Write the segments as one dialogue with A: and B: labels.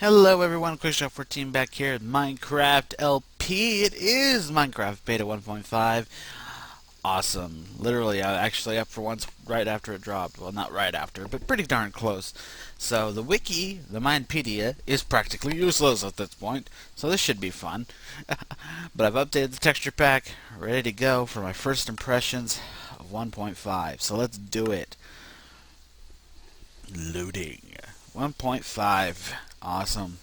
A: Hello everyone, QuickShot14 back here at Minecraft LP. It is Minecraft Beta 1.5. Awesome. Literally, I actually up for once right after it dropped. Well, not right after, but pretty darn close. So the wiki, the Minepedia, is practically useless at this point, so this should be fun. But I've updated the texture pack, ready to go for my first impressions of 1.5. So let's do it. Loading. 1.5. Awesome.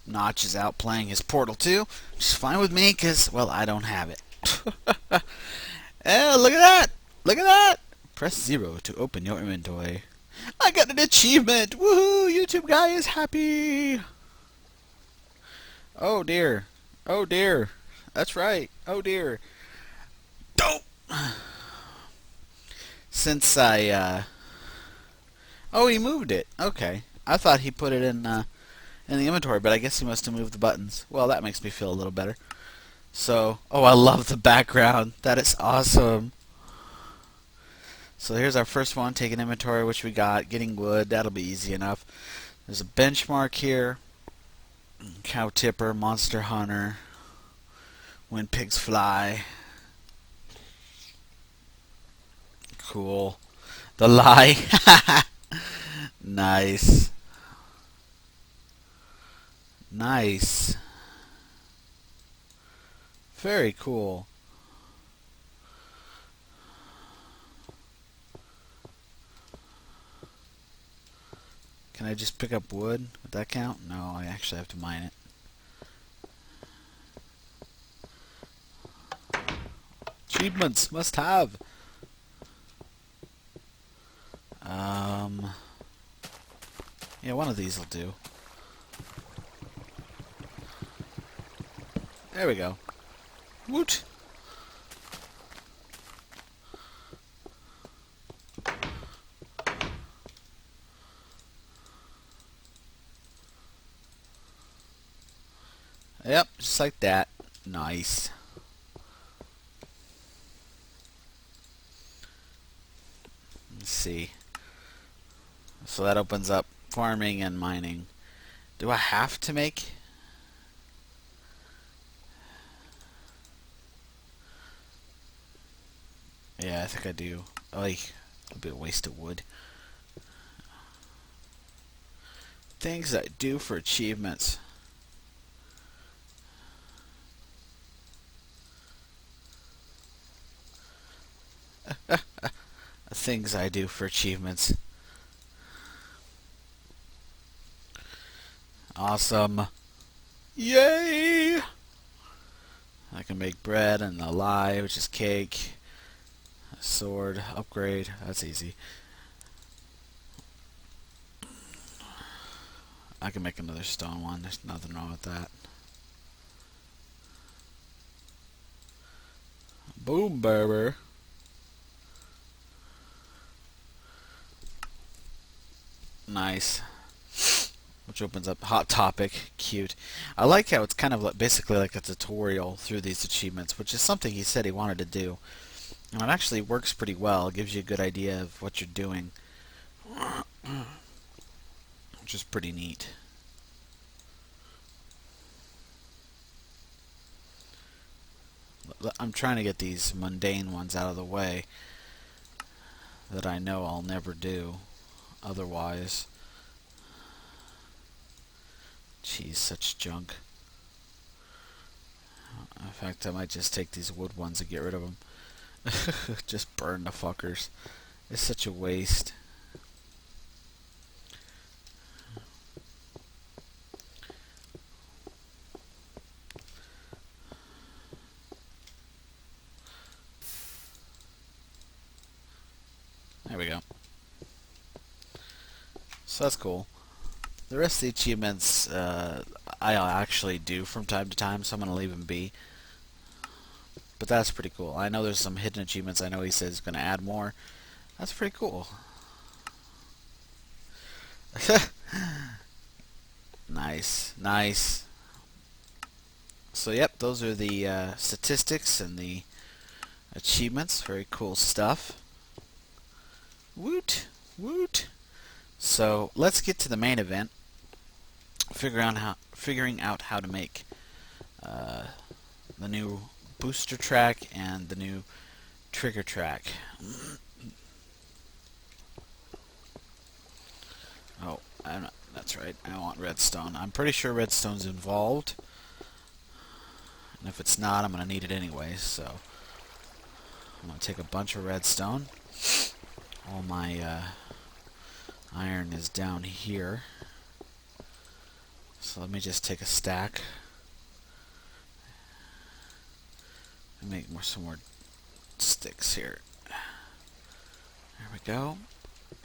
A: Notch is out playing his Portal 2, which is fine with me because, well, I don't have it. Look at that! Look at that! Press 0 to open your inventory. I got an achievement! Woohoo! YouTube guy is happy! Oh dear. Oh dear. That's right. Oh dear. Dope! Since Oh, he moved it. Okay. I thought he put it in the inventory, but I guess he must have moved the buttons. Well, that makes me feel a little better. So, oh, I love the background. That is awesome. So here's our first one, taking inventory, which we got. Getting wood, that'll be easy enough. There's a benchmark here. Cow tipper, monster hunter. When pigs fly. Cool. The lie. Nice. Nice. Very cool. Can I just pick up wood? Would that count? No, I actually have to mine it. Achievements must have. Yeah, one of these will do. There we go. Woot! Yep, just like that. Nice. Let's see. So that opens up farming and mining. Do I have to make? Yeah, I think I do. Like, a bit of waste of wood. Things I do for achievements. Things I do for achievements. Awesome. Yay! I can make bread and a lie, which is cake. A sword, upgrade, that's easy. I can make another stone one, there's nothing wrong with that. Boom, barber. Nice. Which opens up Hot Topic. Cute. I like how it's kind of basically like a tutorial through these achievements, which is something he said he wanted to do. And it actually works pretty well. It gives you a good idea of what you're doing, which is pretty neat. I'm trying to get these mundane ones out of the way that I know I'll never do otherwise. Jeez, such junk. In fact, I might just take these wood ones and get rid of them. Just burn the fuckers. It's such a waste. There we go. So that's cool. The rest of the achievements I'll actually do from time to time, so I'm going to leave them be. But that's pretty cool. I know there's some hidden achievements. I know he says he's going to add more. That's pretty cool. Nice, nice. So yep, those are the statistics and the achievements. Very cool stuff. Woot, woot. So let's get to the main event. figuring out how to make the new booster track and the new trigger track. Oh, that's right. I want redstone. I'm pretty sure redstone's involved. And if it's not, I'm going to need it anyway. So I'm going to take a bunch of redstone. All my iron is down here. So let me just take a stack and make some more sticks here. There we go.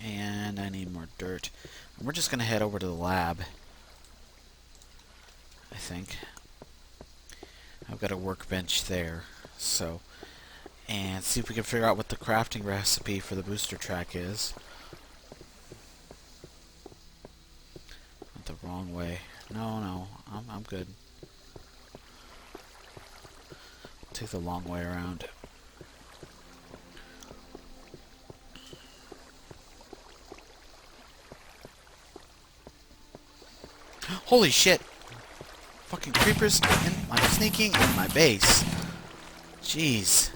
A: And I need more dirt. And we're just going to head over to the lab, I think. I've got a workbench there. So, and see if we can figure out what the crafting recipe for the booster track is. Went the wrong way. No, I'm good. Take the long way around. Holy shit! Fucking creepers sneaking in my base. Jeez.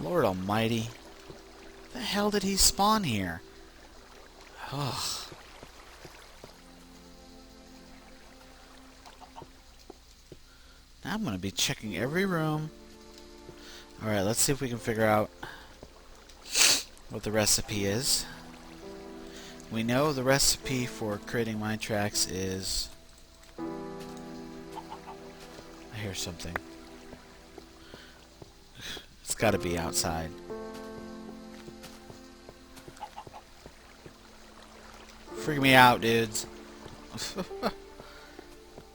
A: Lord almighty. The hell did he spawn here? Ugh. Now I'm gonna be checking every room. Alright, let's see if we can figure out what the recipe is. We know the recipe for creating mine tracks is... I hear something. It's gotta be outside. Freak me out, dudes.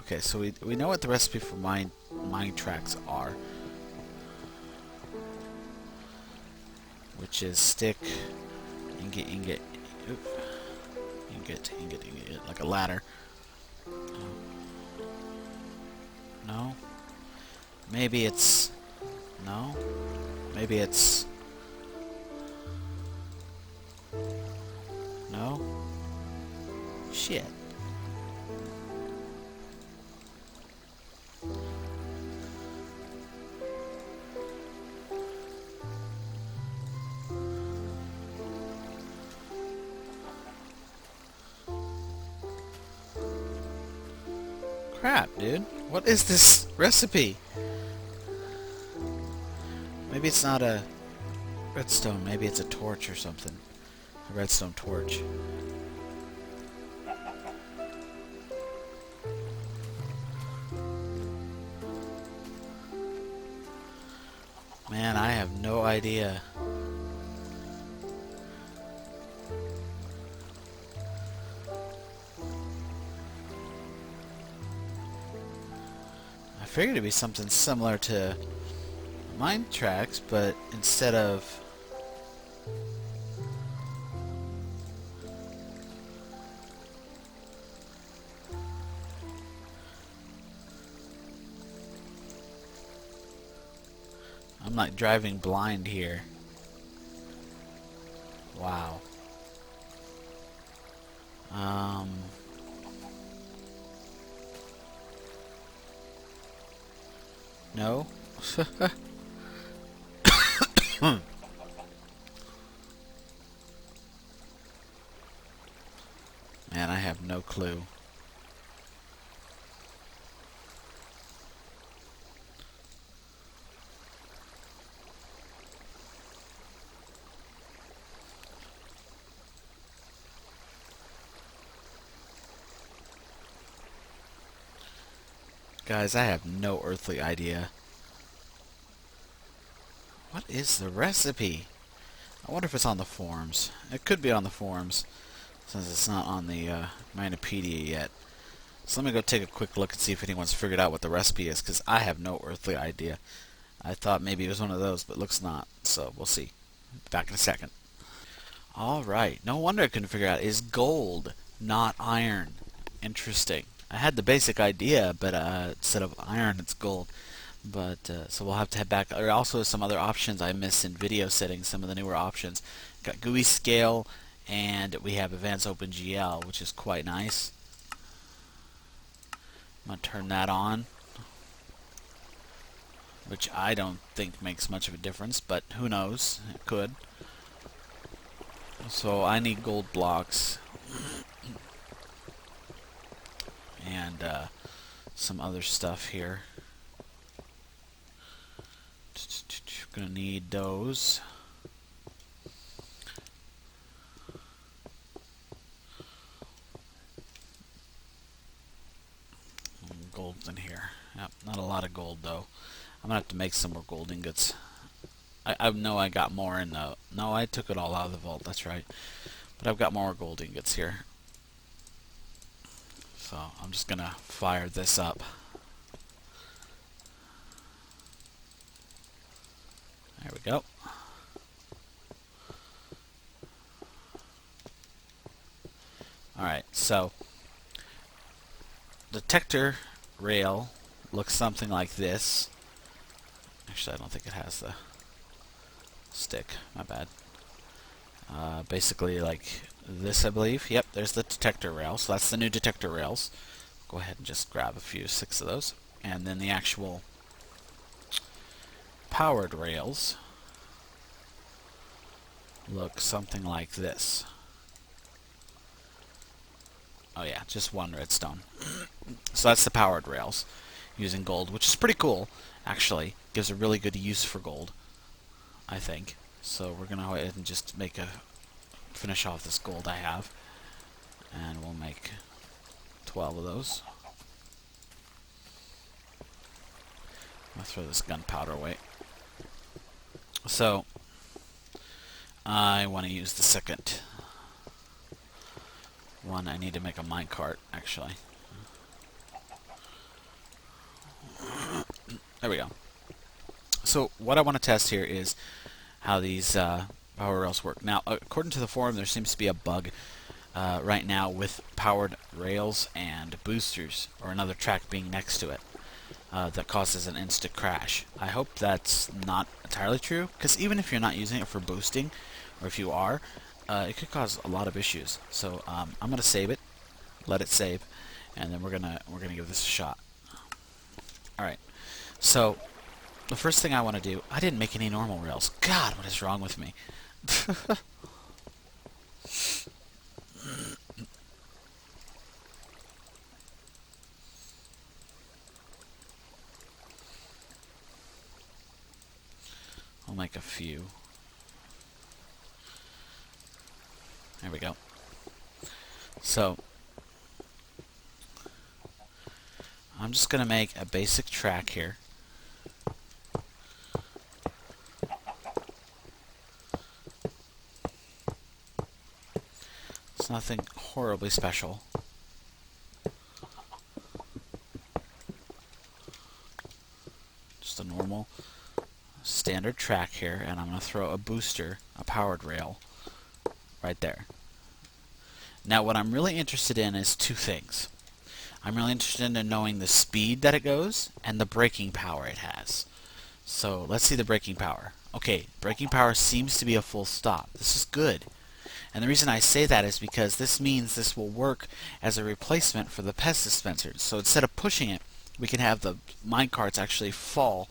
A: Okay, so we know what the recipe for mine tracks are. Which is stick, ingot, like a ladder. No? Maybe it's... No? Maybe it's... No? Shit. Crap, dude. What is this recipe? Maybe it's not a redstone. Maybe it's a torch or something. A redstone torch. Man, I have no idea. I figured it'd be something similar to mine tracks, but instead of... I'm like driving blind here. Wow. No? Man, I have no clue. Guys, I have no earthly idea. What is the recipe? I wonder if it's on the forums. It could be on the forums, since it's not on the Minopedia yet. So let me go take a quick look and see if anyone's figured out what the recipe is, because I have no earthly idea. I thought maybe it was one of those, but looks not. So we'll see. Back in a second. Alright, no wonder I couldn't figure out. Is gold, not iron. Interesting. I had the basic idea, but instead of iron, it's gold. But so we'll have to head back. There are also some other options I missed in video settings. Some of the newer options. Got GUI scale and we have Advanced OpenGL, which is quite nice. I'm going to turn that on, which I don't think makes much of a difference, but who knows, it could. So I need gold blocks and some other stuff here. Gonna need those. Gold's in here. Yep, not a lot of gold though. I'm gonna have to make some more gold ingots. I know I got more in the... No, I took it all out of the vault, that's right. But I've got more gold ingots here. So I'm just gonna fire this up. There we go. Alright, so the detector rail looks something like this. Actually, I don't think it has the stick. My bad. Basically like this, I believe. Yep, there's the detector rail. So that's the new detector rails. Go ahead and just grab a few, 6 of those. And then the actual powered rails look something like this. Oh yeah, just 1 redstone. So that's the powered rails using gold, which is pretty cool, actually. Gives a really good use for gold, I think. So we're going to go ahead and just finish off this gold I have. And we'll make 12 of those. I'll throw this gunpowder away. So I want to use the second one. I need to make a minecart, actually. There we go. So what I want to test here is how these power rails work. Now, according to the forum, there seems to be a bug right now with powered rails and boosters, or another track being next to it, that causes an instant crash. I hope that's not entirely true, because even if you're not using it for boosting, or if you are, it could cause a lot of issues. So I'm gonna save it, let it save, and then we're gonna give this a shot. All right. So the first thing I want to do, I didn't make any normal rails. God, what is wrong with me? I'll make a few. There we go. So I'm just going to make a basic track here. It's nothing horribly special. Just a normal standard track here, and I'm going to throw a booster, a powered rail, right there. Now what I'm really interested in is 2 things. I'm really interested in knowing the speed that it goes and the braking power it has. So let's see the braking power. Okay, braking power seems to be a full stop. This is good. And the reason I say that is because this means this will work as a replacement for the Pez dispensers. So instead of pushing it, we can have the minecarts actually fall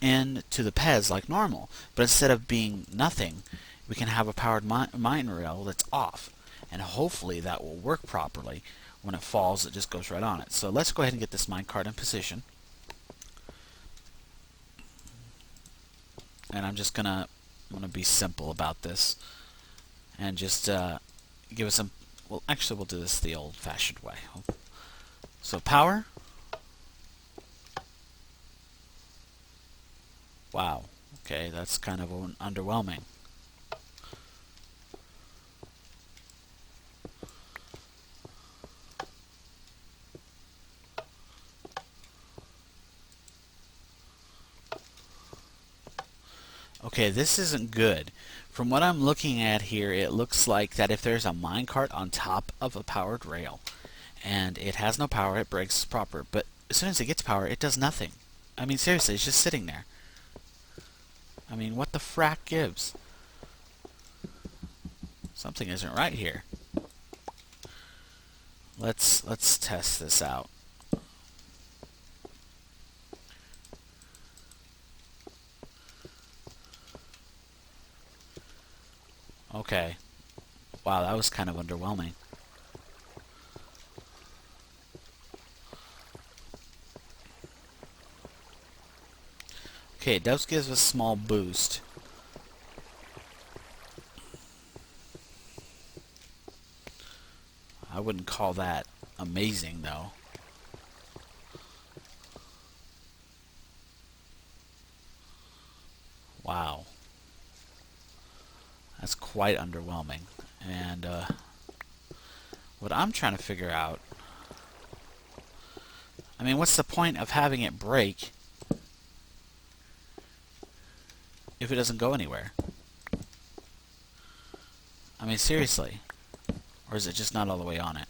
A: into the Pez like normal. But instead of being nothing, we can have a powered mine rail that's off. And hopefully that will work properly. When it falls, it just goes right on it. So let's go ahead and get this minecart in position. And I'm gonna be simple about this. And just give us some... Well, actually, we'll do this the old-fashioned way. So power. Wow. Okay, that's kind of underwhelming. Okay, this isn't good. From what I'm looking at here, it looks like that if there's a minecart on top of a powered rail, and it has no power, it breaks proper. But as soon as it gets power, it does nothing. I mean, seriously, it's just sitting there. I mean, what the frack gives? Something isn't right here. Let's test this out. Okay. Wow, that was kind of underwhelming. Okay, it does give us a small boost. I wouldn't call that amazing, though. Wow. That's quite underwhelming. And what I'm trying to figure out... I mean, what's the point of having it break if it doesn't go anywhere? I mean, seriously. Or is it just not all the way on it?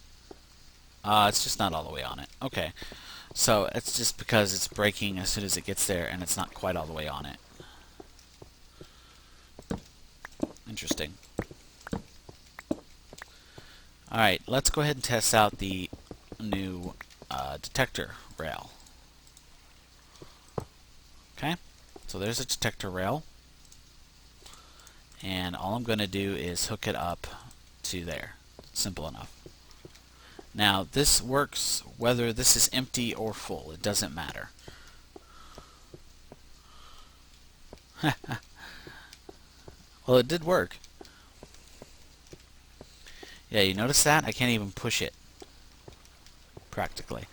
A: It's just not all the way on it. Okay. So, it's just because it's breaking as soon as it gets there and it's not quite all the way on it. Interesting. Alright, let's go ahead and test out the new detector rail. Okay, so there's a detector rail. And all I'm going to do is hook it up to there. Simple enough. Now, this works whether this is empty or full. It doesn't matter. Well, it did work. Yeah, you notice that? I can't even push it. Practically.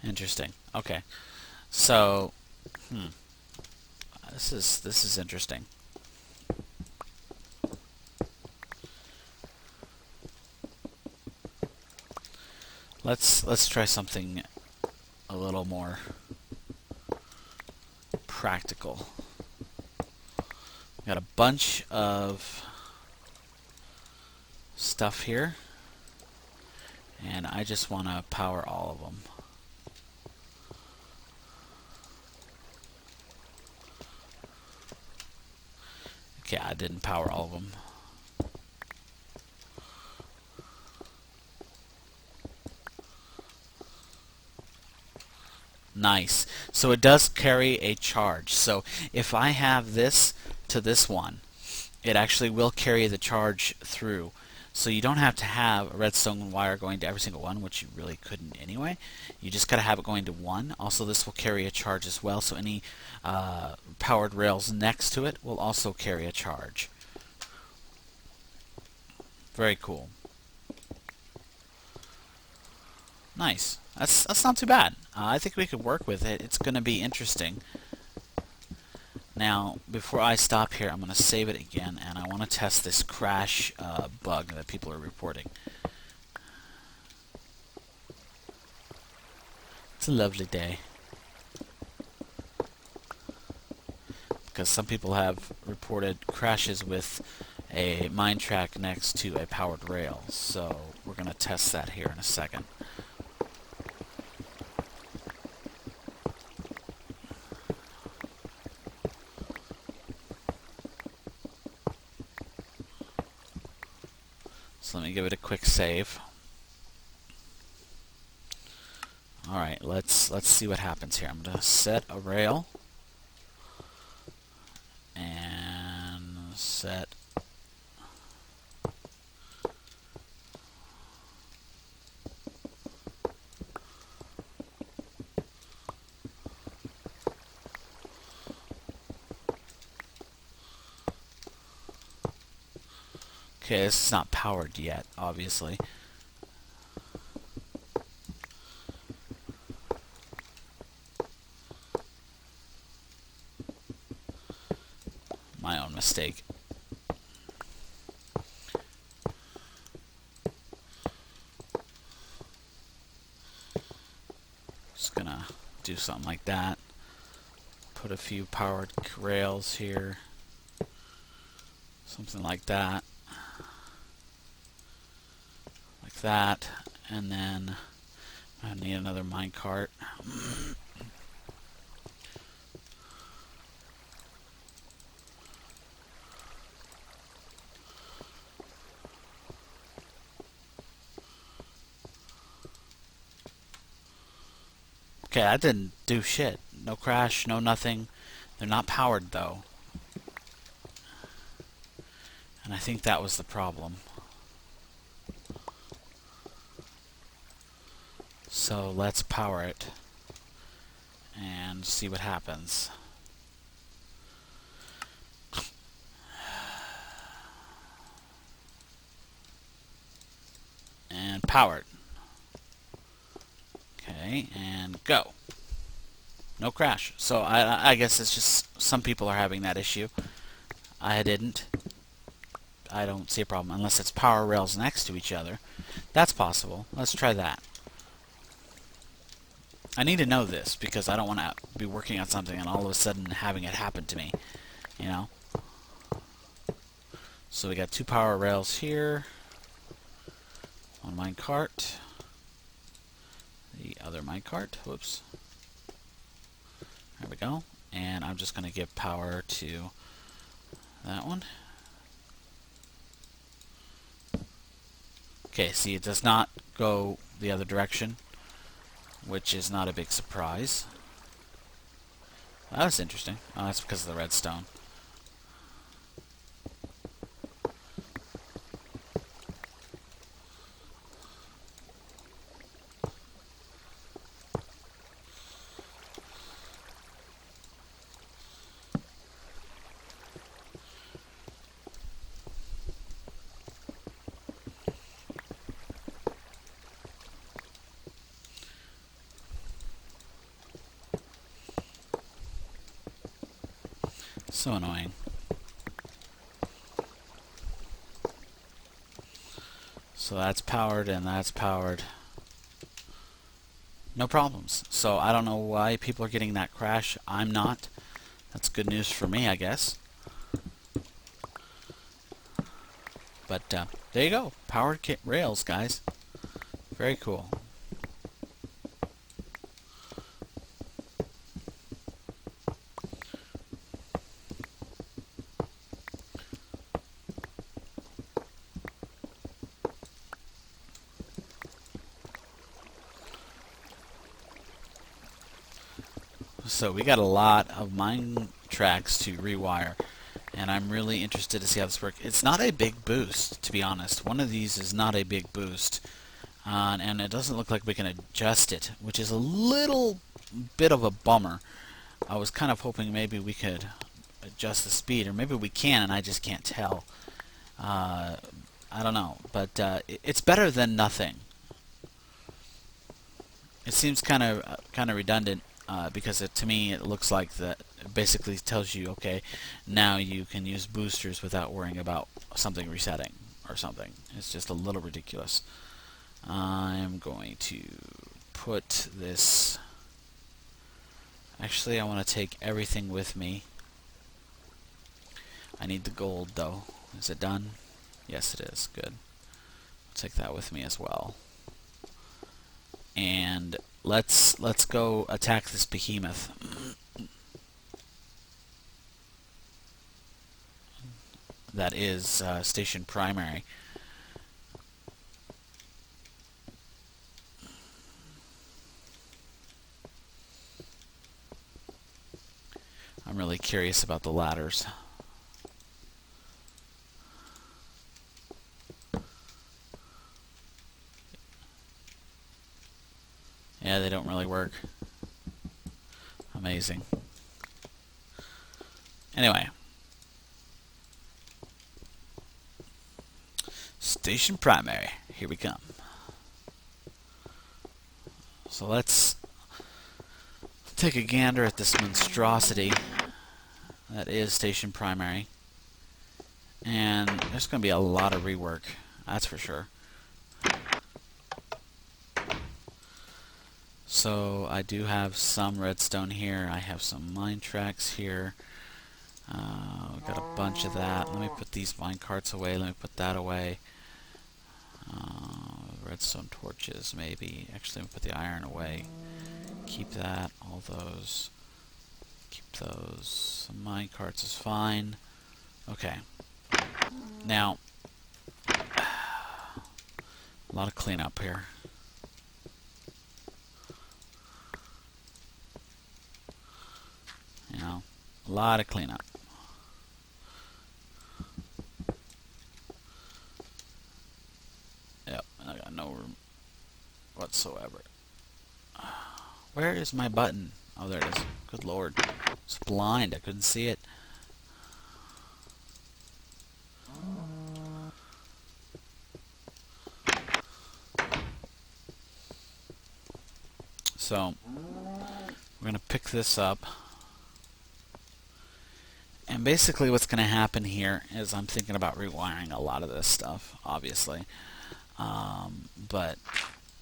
A: Interesting. Okay. So, this is interesting. Let's try something a little more practical. Got a bunch of stuff here, and I just want to power all of them. Okay, I didn't power all of them. Nice. So it does carry a charge. So if I have this to this one, it actually will carry the charge through. So you don't have to have a redstone wire going to every single one, which you really couldn't anyway. You just got to have it going to one. Also, this will carry a charge as well, so any powered rails next to it will also carry a charge. Very cool. Nice. That's not too bad. I think we could work with it. It's going to be interesting. Now, before I stop here, I'm going to save it again, and I want to test this crash bug that people are reporting. It's a lovely day. Because some people have reported crashes with a mine track next to a powered rail. So we're going to test that here in a second. So let me give it a quick save. Alright, let's see what happens here. I'm going to set a rail. And set... Okay, this is not powered yet, obviously. My own mistake. Just gonna do something like that. Put a few powered rails here. Something like that. Like that. And then I need another minecart. Okay, that didn't do shit. No crash, no nothing. They're not powered though. And I think that was the problem. So let's power it and see what happens. And powered. Okay, and go. No crash. So I guess it's just some people are having that issue. I didn't. I don't see a problem unless it's power rails next to each other. That's possible. Let's try that. I need to know this because I don't want to be working on something and all of a sudden having it happen to me. You know? So we got 2 power rails here. One minecart. The other minecart. Whoops. There we go. And I'm just going to give power to that one. Okay, see, it does not go the other direction, which is not a big surprise. That was interesting. Oh, that's because of the redstone. So annoying. So that's powered and that's powered. No problems. So I don't know why people are getting that crash. I'm not. That's good news for me, I guess. But there you go. Powered rails, guys. Very cool. So we got a lot of mine tracks to rewire, and I'm really interested to see how this works. It's not a big boost, to be honest. One of these is not a big boost, and it doesn't look like we can adjust it, which is a little bit of a bummer. I was kind of hoping maybe we could adjust the speed, or maybe we can and I just can't tell. I don't know, but it's better than nothing. It seems kind of redundant because to me it looks like that it basically tells you, okay, now you can use boosters without worrying about something resetting or something. It's just a little ridiculous. I'm going to put this. Actually, I want to take everything with me. I need the gold though. Is it done? Yes, it is. Good. I'll take that with me as well. And let's go attack this behemoth. That is station primary. I'm really curious about the ladders. Yeah, they don't really work. Amazing. Anyway. Station primary. Here we come. So let's take a gander at this monstrosity that is station primary. And there's going to be a lot of rework. That's for sure. So I do have some redstone here. I have some mine tracks here. We've got a bunch of that. Let me put these mine carts away. Let me put that away. Redstone torches, maybe. Actually, let me put the iron away. Keep that. All those. Keep those. Some mine carts is fine. Okay. Now, a lot of cleanup here. A lot of cleanup. Yep, I got no room whatsoever. Where is my button? Oh, there it is. Good lord. It's blind. I couldn't see it. So, we're going to pick this up. And basically what's going to happen here is I'm thinking about rewiring a lot of this stuff, obviously. But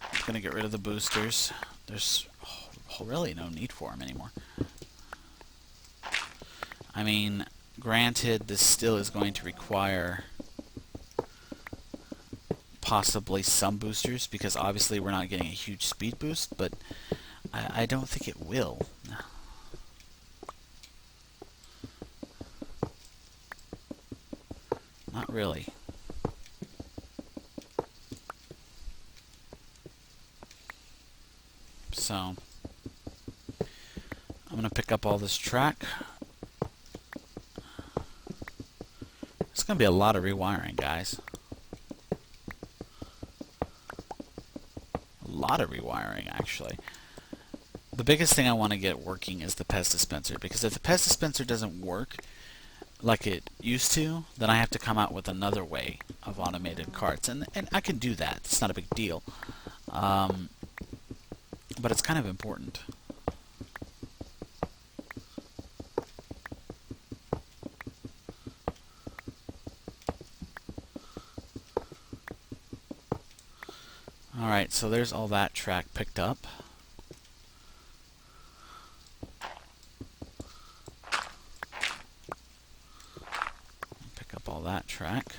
A: I'm going to get rid of the boosters. There's really no need for them anymore. I mean, granted, this still is going to require possibly some boosters, because obviously we're not getting a huge speed boost, but I don't think it will. Not really. So, I'm going to pick up all this track. It's going to be a lot of rewiring, guys. A lot of rewiring, actually. The biggest thing I want to get working is the pest dispenser, because if the pest dispenser doesn't work like it used to, then I have to come out with another way of automated carts, and I can do that. It's not a big deal, but it's kind of important. Alright, so there's all that track picked up. Pick up all that track.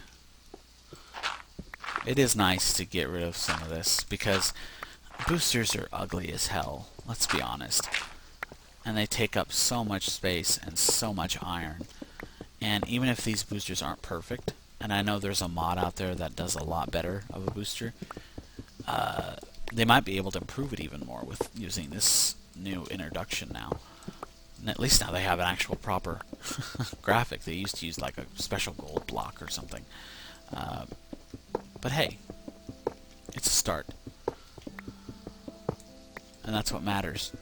A: It is nice to get rid of some of this, because boosters are ugly as hell, let's be honest. And they take up so much space and so much iron. And even if these boosters aren't perfect, and I know there's a mod out there that does a lot better of a booster, they might be able to improve it even more with using this new introduction now. And at least now they have an actual proper graphic. They used to use like a special gold block or something. But hey, it's a start. And that's what matters.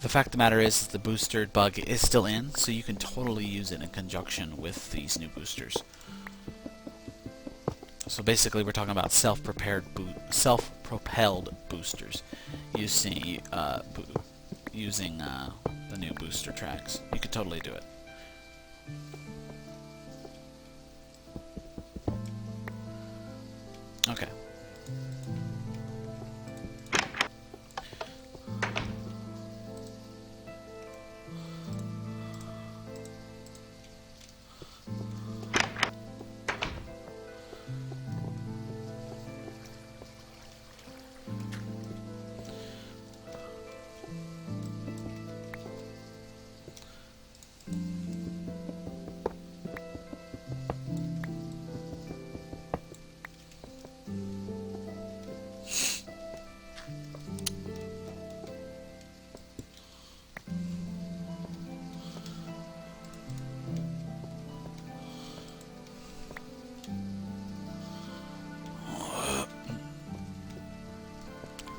A: The fact of the matter is the booster bug is still in, so you can totally use it in conjunction with these new boosters. So basically, we're talking about self-propelled boosters using the new booster tracks. You could totally do it. Okay.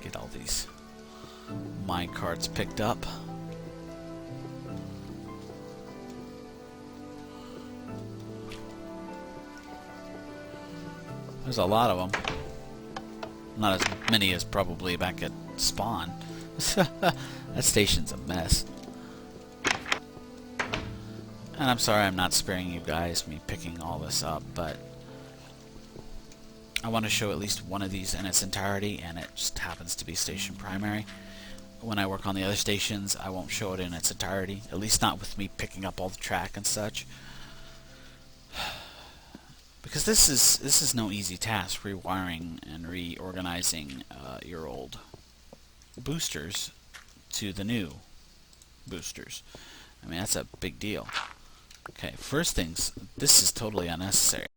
A: Get all these minecarts picked up. There's a lot of them. Not as many as probably back at spawn. That station's a mess. And I'm sorry I'm not sparing you guys me picking all this up, but I want to show at least one of these in its entirety, and it just happens to be station primary. When I work on the other stations, I won't show it in its entirety, at least not with me picking up all the track and such. Because this is no easy task, rewiring and reorganizing your old boosters to the new boosters. I mean, that's a big deal. Okay, first things, this is totally unnecessary.